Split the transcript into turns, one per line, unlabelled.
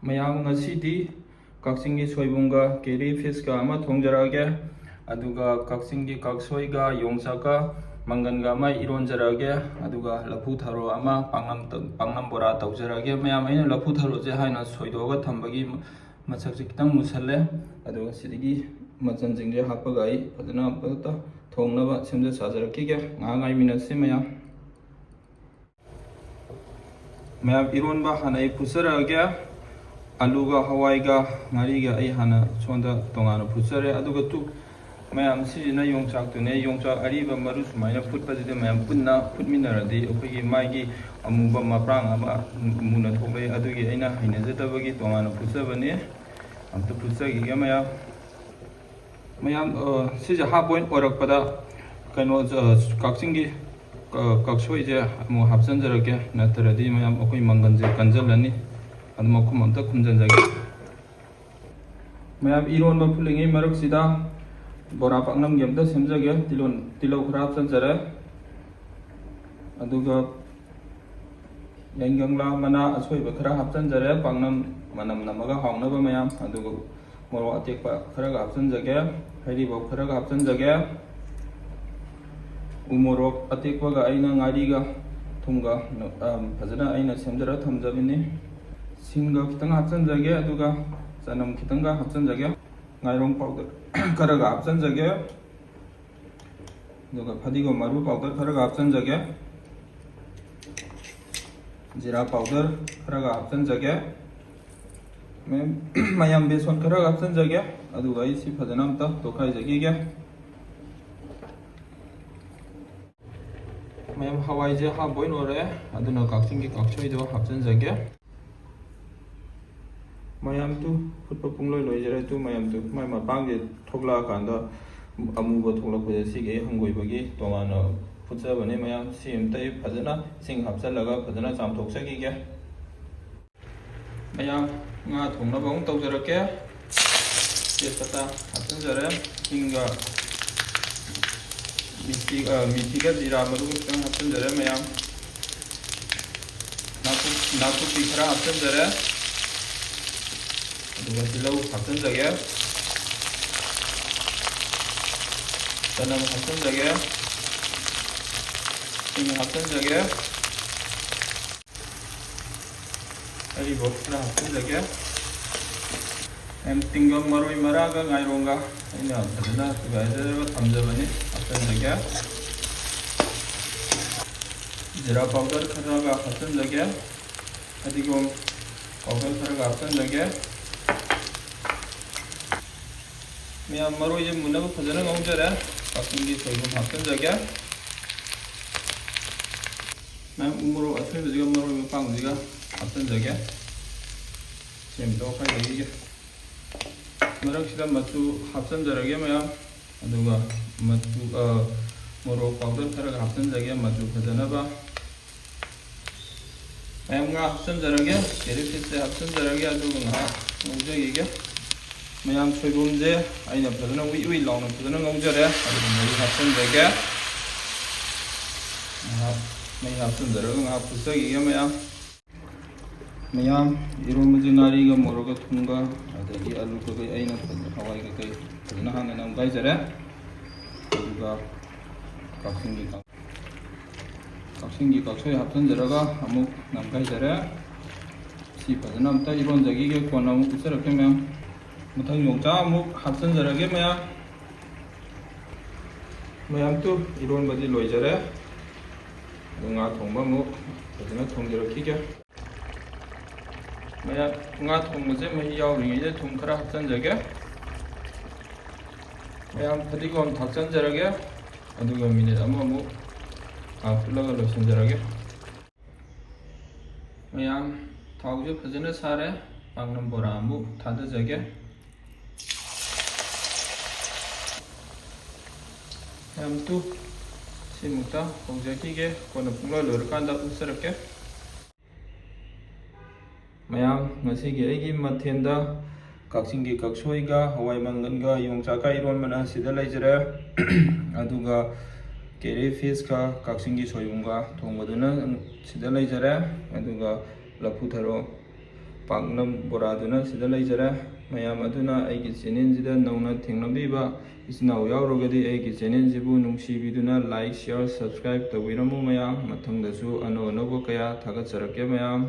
ꯃꯌꯥꯝ ꯉꯁꯤꯗꯤ ꯀꯛꯆꯤꯡꯒꯤ ꯁꯣꯏꯕꯨꯝꯒ ꯀꯦꯔꯤ ꯐꯤꯁꯀ ꯑꯃ ꯊꯣꯡꯖꯔꯛꯑꯒꯦ. ꯑꯗꯨꯒ ꯀꯛꯆꯤꯡꯒꯤ ꯀꯛꯁꯣꯏꯒ ꯌꯣꯡꯆꯥꯛꯀ ꯃꯪꯒꯟꯒ ꯑꯃ ꯏꯔꯣꯟꯖꯔꯛꯑꯒꯦ. ꯑꯗꯨꯒ ꯂꯐꯨ ꯊꯔꯣ ꯑꯃ ꯄꯥꯛꯅꯝ ꯕꯣꯔꯥ ꯇꯧꯖꯔꯛꯑꯒꯦ. ꯃꯌꯥꯝ ꯑꯩꯅ ꯂꯐꯨ ꯊꯔꯣꯁꯦ ꯍꯥꯟꯅ ꯁꯣꯏꯗꯣꯛꯑꯒ ꯊꯝꯕꯒꯤ ꯃꯁꯛꯁꯦ ꯈꯤꯇꯪ ꯃꯨꯁꯜꯂꯦ. ꯑꯗꯨꯒ ꯁꯤꯗꯒꯤ ꯃꯆꯜꯁꯤꯡꯁꯦ ꯍꯥꯞꯄꯒ ꯑꯩ ꯐꯖꯅ ꯑꯃꯨꯛꯇ ꯊꯣꯡꯅꯕ ꯁꯦꯝꯖ ꯁꯥꯖꯔꯛꯈꯤꯒꯦ. ꯉꯥꯏꯍꯥꯛ ꯉꯥꯏꯃꯤꯟꯅꯁꯤ ꯃꯌꯥꯝ. ꯏꯔꯣꯟꯕ ꯍꯥꯟꯅ ꯑꯩ ꯐꯨꯠꯆꯔꯛꯑꯒꯦ. ꯑꯂꯨꯒ ꯍꯋꯥꯏꯒ ꯉꯥꯔꯤꯒ ꯑꯩ ꯍꯥꯟꯅ ꯁꯣꯝꯗ ꯇꯣꯉꯥꯟꯅ ꯐꯨꯠꯆꯔꯦ. ꯑꯗꯨꯒ ꯃꯌꯥꯝ ꯁꯤꯁꯤꯅ ꯌꯣꯡꯆꯥꯛꯇꯨꯅꯦ. ꯌꯣꯡꯆꯥꯛ ꯑꯔꯤꯕ ꯃꯔꯨ ꯁꯨꯃꯥꯏꯅ ꯐꯨꯠꯄꯁꯤꯗ ꯃꯌꯥꯝ ꯄꯨꯟꯅ ꯐꯨꯠꯃꯤꯟꯅꯔꯗꯤ ꯑꯩꯈꯣꯏꯒꯤ ꯃꯥꯒꯤ ꯑꯃꯨꯕ ꯃꯄ꯭ꯔꯥꯡ ꯑꯃ ꯃꯨꯟꯅ ꯊꯣꯛꯂꯛꯏ. ꯑꯗꯨꯒꯤ ꯑꯩꯅ ꯍꯩꯅꯖꯗꯕꯒꯤ ꯇꯣꯉꯥꯟꯅ ꯐꯨꯠꯆꯕꯅꯤ. ꯑꯝꯇ ꯐꯨꯠꯆꯈꯤꯒꯦ ꯃꯌꯥꯝ. ꯁꯤꯁꯦ ꯍꯥꯞ ꯕꯣꯏꯜ ꯑꯣꯏꯔꯛꯄꯗ ꯀꯛꯆꯤꯡꯒꯤ ꯀꯛꯁꯣꯏꯁꯦ ꯑꯃꯨꯛ ꯍꯥꯞꯆꯤꯟꯖꯔꯛꯀꯦ. ꯅꯠꯇ꯭ꯔꯗꯤ ꯃꯌꯥꯝ ꯑꯩꯈꯣꯏ ꯃꯪꯒꯟꯁꯦ ꯀꯟꯖꯜꯂꯅꯤ. ꯑꯗꯨ ꯃꯈꯨꯝ ꯑꯝꯇ ꯈꯨꯝꯖꯤꯟꯖꯒꯦ. ꯃꯌꯥꯝ ꯏꯔꯣꯟꯕ ꯐꯨꯠꯂꯤꯉꯩ ꯃꯔꯛꯁꯤꯗ ꯕꯣꯔꯥ ꯄꯥꯛꯅꯝꯒꯤ ꯑꯝꯇ ꯁꯦꯝꯖꯒꯦ. ꯇꯤꯜꯍꯧ ꯈꯔ ꯍꯥꯞꯆꯤꯟꯖꯔꯦ. ꯑꯗꯨꯒ ꯌꯥꯏꯉꯪꯂꯥ ꯃꯅꯥ ꯑꯁꯣꯏꯕ ꯈꯔ ꯍꯥꯞꯆꯤꯟꯖꯔꯦ. ꯄꯥꯛꯅꯝ ꯃꯅꯝ ꯅꯝꯃꯒ ꯍꯥꯎꯅꯕ ꯃꯌꯥꯝ. ꯑꯗꯨꯒ ꯃꯣꯔꯣꯛ ꯑꯇꯦꯛꯄ ꯈꯔꯒ ꯍꯥꯞꯆꯤꯟꯖꯒꯦ. ꯍꯩꯔꯤꯕꯣꯞ ꯈꯔꯒ ꯍꯥꯞꯆꯤꯟꯖꯒꯦ. ꯎꯃꯣꯔꯣꯛ ꯑꯇꯦꯛꯄꯒ ꯑꯩꯅ ꯉꯥꯔꯤꯒ ꯊꯨꯝꯒ ꯐꯖꯅ ꯑꯩꯅ ꯁꯦꯝꯖꯔꯒ ꯊꯝꯖꯕꯅꯤ. ꯁꯤꯡꯒ ꯈꯤꯇꯪ ꯍꯥꯞꯆꯤꯟꯖꯒꯦ. ꯑꯗꯨꯒ ꯆꯅꯝ ꯈꯤꯇꯪꯒ ꯍꯥꯞꯆꯤꯟꯖꯒꯦ. ꯉꯥꯏꯔꯣꯡ ꯄꯥꯎꯗꯔ ꯈꯔꯒ ꯍꯥꯞꯆꯤꯟꯖꯒꯦ. ꯑꯗꯨꯒ ꯐꯗꯤꯒꯣꯝ ꯃꯔꯨ ꯄꯥꯎꯗꯔ ꯈꯔꯒ ꯍꯥꯞꯆꯤꯟꯖꯒꯦ. ꯖꯤꯔꯥ ꯄꯥꯎꯗꯔ ꯈꯔꯒ ꯍꯥꯞꯆꯤꯟꯖꯒꯦ. ꯃꯌꯥꯝ ꯕꯦꯁꯣꯟ ꯈꯔꯒ ꯍꯥꯞꯆꯤꯟꯖꯒꯦ. ꯑꯗꯨꯒ ꯑꯩ ꯁꯤ ꯐꯖꯅ ꯑꯝꯇ ꯇꯣꯠꯈꯥꯏꯖꯈꯤꯒꯦ. ꯃꯌꯥꯝ ꯍꯋꯥꯏꯁꯦ ꯍꯥꯐ ꯕꯣꯏꯜ ꯑꯣꯏꯔꯦ. ꯑꯗꯨꯅ ꯀꯛꯆꯤꯡꯒꯤ ꯀꯛꯁꯣꯏꯗꯣ ꯍꯥꯞꯆꯤꯟꯖꯒꯦ. ꯃꯌꯥꯝꯗꯨ ꯐꯨꯠꯄ ꯄꯨꯡꯂꯣꯏ ꯂꯣꯏꯖꯔꯦ. ꯃꯌꯥꯝꯗꯨ ꯃꯥꯏ ꯃꯄꯥꯡꯁꯦ ꯊꯣꯛꯂꯛꯑꯀꯥꯟꯗ ꯑꯃꯨꯕ ꯊꯣꯛꯂꯛꯄꯁꯦ ꯁꯤꯒꯤ ꯑꯩ ꯍꯪꯒꯣꯏꯕꯒꯤ ꯇꯣꯉꯥꯟꯅ ꯐꯨꯠꯆꯕꯅꯦ ꯃꯌꯥꯝ. ꯁꯤ ꯑꯝꯇ ꯑꯩ ꯐꯖꯅ ꯏꯁꯤꯡ ꯍꯥꯞꯆꯤꯜꯂꯒ ꯐꯖꯅ ꯆꯥꯝꯊꯣꯛꯆꯈꯤꯒꯦ. ꯃꯌꯥꯝ ꯉꯥ ꯊꯣꯡꯅꯕ ꯑꯃꯨꯛ ꯇꯧꯖꯔꯛꯀꯦ. ꯇꯦꯖꯄꯇꯥ ꯍꯥꯞꯆꯤꯟꯖꯔꯦ. ꯍꯤꯡꯒ ꯃꯤꯊꯤꯒ ꯖꯤꯔꯥ ꯃꯔꯨ ꯈꯤꯇꯪ ꯍꯥꯞꯆꯤꯟꯖꯔꯦ ꯃꯌꯥꯝ. ꯅꯥꯀꯨꯞꯄꯤ ꯈꯔ ꯍꯥꯞꯆꯤꯟꯖꯔꯦ. ꯑꯗꯨꯒ ꯇꯤꯜꯍꯧ ꯍꯥꯞꯆꯤꯟꯖꯒꯦ. ꯆꯅꯝ ꯍꯥꯞꯆꯤꯟꯖꯒꯦ. ꯁꯤꯡ ꯍꯥꯞꯆꯤꯟꯖꯒꯦ. ꯍꯩꯔꯤꯕꯣꯞ ꯈꯔ ꯍꯥꯞꯆꯤꯟꯖꯒꯦ. ꯇꯤꯡꯒꯪ ꯃꯔꯣꯏ ꯃꯔꯥꯒ ꯉꯥꯏꯔꯣꯡꯒ ꯑꯩꯅ ꯐꯖꯅ ꯁꯨꯒꯥꯏꯖꯔꯒ ꯊꯝꯖꯕꯅꯤ. ꯍꯥꯞꯆꯤꯟꯖꯒꯦ. ꯖꯤꯔꯥ ꯄꯥꯎꯗꯔ ꯈꯔꯒ ꯍꯥꯞꯆꯤꯟꯖꯒꯦ. ꯐꯗꯤꯒꯣꯝ ꯄꯥꯎꯗꯔ ꯈꯔꯒ ꯍꯥꯞꯆꯤꯟꯖꯒꯦ. ꯃꯌꯥꯝ ꯃꯔꯣꯏꯁꯦ ꯃꯨꯟꯅꯕ ꯐꯖꯅ ꯉꯧꯖꯔꯦ. ꯀꯛꯆꯤꯡꯒꯤ ꯁꯣꯏꯕꯨꯝ ꯍꯥꯞꯆꯤꯟꯖꯒꯦ. ꯃꯌꯥꯝ ꯎꯃꯣꯔꯣꯛ ꯑꯁꯣꯏꯕꯁꯤꯒ ꯃꯔꯣꯏ ꯃꯄꯥꯡꯁꯤꯒ ꯍꯥꯞꯆꯤꯟꯖꯒꯦ. ꯁꯦꯝ ꯇꯣꯛꯈꯥꯏꯖꯈꯤꯒꯦ. ꯃꯔꯛꯁꯤꯗ ꯃꯆꯨ ꯍꯥꯞꯆꯤꯟꯖꯔꯒꯦ ꯃꯌꯥꯝ. ꯑꯗꯨꯒ ꯃꯣꯔꯣꯛ ꯄꯥꯎꯗꯔ ꯈꯔꯒ ꯍꯥꯞꯆꯤꯟꯖꯒꯦ ꯃꯆꯨ ꯐꯖꯅꯕ. ꯃꯌꯥꯝ ꯉꯥ ꯍꯥꯞꯆꯤꯟꯖꯔꯒꯦ. ꯀꯦꯔꯤ ꯐꯤꯁꯁꯦ ꯍꯥꯞꯆꯤꯟꯖꯔꯒꯦ. ꯑꯗꯨꯒ ꯉꯥꯏꯍꯥꯛ ꯉꯧꯖꯈꯤꯒꯦ. ꯃꯌꯥꯝ ꯁꯣꯏꯕꯨꯝꯁꯦ ꯑꯩꯅ ꯐꯖꯅ ꯎꯏ ꯂꯥꯎꯅ ꯐꯖꯅ ꯉꯧꯖꯔꯦ. ꯑꯗꯨꯒ ꯃꯍꯤ ꯍꯥꯞꯆꯤꯟꯖꯒꯦ. ꯃꯍꯤ ꯍꯥꯞꯆꯤꯟꯖꯔꯒ ꯉꯥꯏꯍꯥꯛ ꯐꯨꯠꯆꯈꯤꯒꯦ ꯃꯌꯥꯝ ꯏꯔꯣꯟꯕꯁꯦ ꯉꯥꯔꯤꯒ ꯃꯣꯔꯣꯛꯒ ꯊꯨꯝꯒ ꯑꯗꯒꯤ ꯑꯂꯨ ꯀꯩꯀꯩ ꯑꯩꯅ ꯍꯋꯥꯏ ꯀꯩꯀꯩ ꯐꯖꯅ ꯍꯥꯟꯅ ꯅꯝꯒꯥꯏꯖꯔꯦ. ꯑꯗꯨꯒ ꯀꯛꯆꯤꯡꯒꯤ ꯀꯛꯁꯣꯏ ꯍꯥꯞꯆꯤꯟꯖꯔꯒ ꯑꯃꯨꯛ ꯅꯝꯒꯥꯏꯖꯔꯦ. ꯁꯤ ꯐꯖꯅ ꯑꯝꯇ ꯏꯔꯣꯟꯖꯈꯤꯒꯦ. ꯀꯣꯟꯅ ꯑꯃꯨꯛ ꯎꯠꯆꯔꯛꯀꯦ ꯃꯌꯥꯝ. ꯃꯊꯪ ꯌꯣꯡꯆꯥꯛ ꯑꯃꯨꯛ ꯍꯥꯞꯆꯤꯟꯖꯔꯒꯦ ꯃꯌꯥꯝꯗꯨ ꯏꯔꯣꯟꯕꯗꯤ ꯂꯣꯏꯖꯔꯦ. ꯑꯗꯨ ꯉꯥ ꯊꯣꯡꯕ ꯑꯃꯨꯛ ꯐꯖꯅ ꯊꯣꯡꯖꯔꯛꯈꯤꯒꯦ. ꯃꯌꯥꯝ ꯉꯥ ꯊꯣꯡꯕꯁꯦ ꯃꯍꯤ ꯌꯥꯎꯔꯤꯉꯩꯗ ꯊꯨꯝ ꯈꯔ ꯍꯥꯞꯆꯤꯟꯖꯒꯦ. ꯃꯌꯥꯝ ꯐꯗꯤꯒꯣꯝ ꯊꯥꯛꯆꯤꯟꯖꯔꯒꯦ. ꯑꯗꯨꯒ ꯃꯤꯅꯤꯠ ꯑꯃꯃꯨꯛ ꯐꯨꯠꯂꯒ ꯂꯣꯏꯁꯤꯟꯖꯔꯒꯦ. ꯃꯌꯥꯝ ꯊꯥꯎꯁꯦ ꯐꯖꯅ ꯁꯥꯔꯦ. ꯄꯥꯛꯅꯝ ꯕꯣꯔꯥ ꯑꯃꯨꯛ ꯊꯥꯗꯖꯒꯦ. ꯃꯌꯥꯝꯗꯨ ꯁꯤꯃꯨꯛꯇ ꯍꯧꯖꯈꯤꯒꯦ. ꯀꯣꯟꯅ ꯄꯨꯡꯂꯣꯏ ꯂꯣꯏꯔꯀꯥꯟꯗ ꯎꯠꯆꯔꯛꯀꯦ. ꯃꯌꯥꯝ ꯉꯁꯤꯒꯤ ꯑꯩꯒꯤ ꯃꯊꯦꯜꯗ ꯀꯛꯆꯤꯡꯒꯤ ꯀꯛꯁꯣꯏꯒ ꯍꯋꯥꯏ ꯃꯪꯒꯟꯒ ꯌꯣꯡꯆꯥꯛꯀ ꯏꯔꯣꯟꯕꯅ ꯁꯤꯗ ꯂꯩꯖꯔꯦ. ꯑꯗꯨꯒ ꯀꯦꯔꯤ ꯐꯤꯁꯀ ꯀꯛꯆꯤꯡꯒꯤ ꯁꯣꯏꯕꯨꯝꯒ ꯊꯣꯡꯕꯗꯨꯅ ꯁꯤꯗ ꯂꯩꯖꯔꯦ. ꯑꯗꯨꯒ ꯂꯐꯨ ꯊꯔꯣ ꯄꯥꯛꯅꯝ ꯕꯣꯔꯥꯗꯨꯅ ꯁꯤꯗ ꯂꯩꯖꯔꯦ ꯃꯌꯥꯝ ꯑꯗꯨꯅ ꯑꯩꯒꯤ ꯆꯦꯅꯦꯜꯁꯤꯗ ꯅꯧꯅ ꯊꯦꯡꯅꯕꯤꯕ ꯏꯆꯤꯟ ꯏꯅꯥꯎ ꯌꯥꯎꯔꯒꯗꯤ ꯑꯩꯒꯤ ꯆꯦꯅꯦꯜꯁꯤꯕꯨ ꯅꯨꯡꯁꯤꯕꯤꯗꯨꯅ ꯂꯥꯏꯛ ꯁꯤꯌꯔ ꯁꯕꯁꯀ꯭ꯔꯥꯏꯕ ꯇꯧꯕꯤꯔꯝꯃꯨ ꯃꯌꯥꯝ ꯃꯊꯪꯗꯁꯨ ꯑꯅꯧ ꯑꯅꯧꯕ ꯀꯌꯥ ꯊꯥꯒꯠꯆꯔꯛꯀꯦ ꯃꯌꯥꯝ